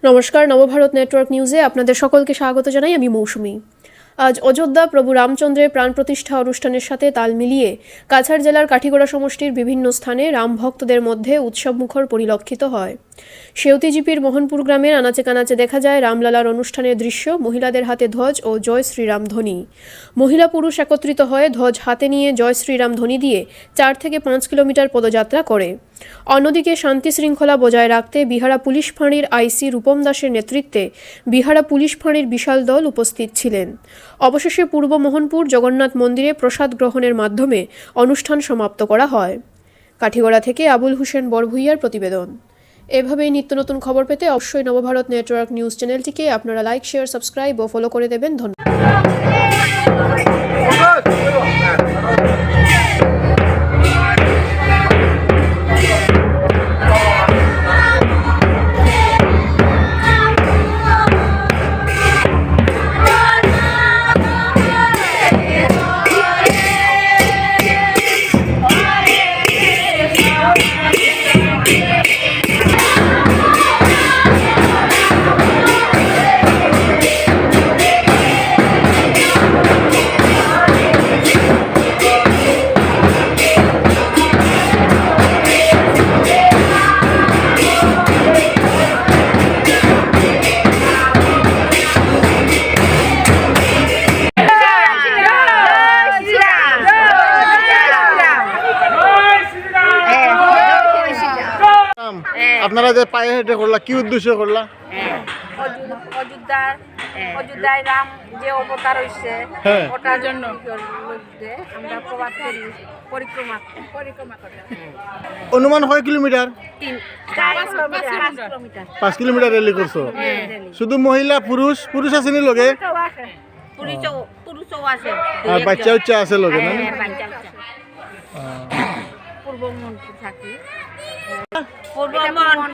নমস্কার, নবভারত নেটওয়ার্ক নিউজে আপনাদের সকলকে স্বাগত জানাই। আমি মৌসুমী। আজ অযোধ্যা প্রভু রামচন্দ্রের প্রাণ প্রতিষ্ঠা অনুষ্ঠানের সাথে তাল মিলিয়ে কাছাড় জেলার কাঠিগড়া সমষ্টির বিভিন্ন স্থানে রাম ভক্তদের মধ্যে উৎসবমুখর পরিলক্ষিত হয়। সেউতিজিপির মোহনপুর গ্রামের আনাচে কানাচে দেখা যায় রামলালার অনুষ্ঠানের দৃশ্য। মহিলাদের হাতে ধ্বজ ও জয় শ্রীরাম ধ্বনি। মহিলা পুরুষ একত্রিত হয়ে ধ্বজ হাতে নিয়ে জয় শ্রীরাম ধ্বনি দিয়ে 4 থেকে 5 কিলোমিটার পদযাত্রা করে। অন্যদিকে শান্তি শৃঙ্খলা বজায় রাখতে বিহারা পুলিশ ফাঁড়ির আইসি রূপম দাসের নেতৃত্বে বিহারা পুলিশ ফাঁড়ির বিশাল দল উপস্থিত ছিলেন। অবশেষে পূর্ব মোহনপুর জগন্নাথ মন্দিরে প্রসাদ গ্রহণের মাধ্যমে অনুষ্ঠান সমাপ্ত করা হয়। কাঠিগড়া থেকে আবুল হোসেন বরভুইয়ার প্রতিবেদন। এভাবেই নিত্য নতুন খবর পেতে অবশ্যই নবভারত নেটওয়ার্ক নিউজ চ্যানেলটিকে আপনারা লাইক, শেয়ার, সাবস্ক্রাইব ও ফলো করে দেবেন। ধন্যবাদ। আপনারা যে পায়ে হেঁটে করলা কি উদ্দেশ্য করলা? অযোধ্যায় রাম যে অবতার হইছে হ্যাঁ। ওটার জন্য আমরা প্রবাদ করি, পরিক্রমা করি। অনুমান কয় কিলোমিটার? 5 কিলোমিটার রেলি করছো? শুধু মহিলা পুরুষ আছে নি লগে? পুরুষও আছে আর বাচ্চা উচ্চা আছে লগে না? পূর্ব মন্ত্রী থাকি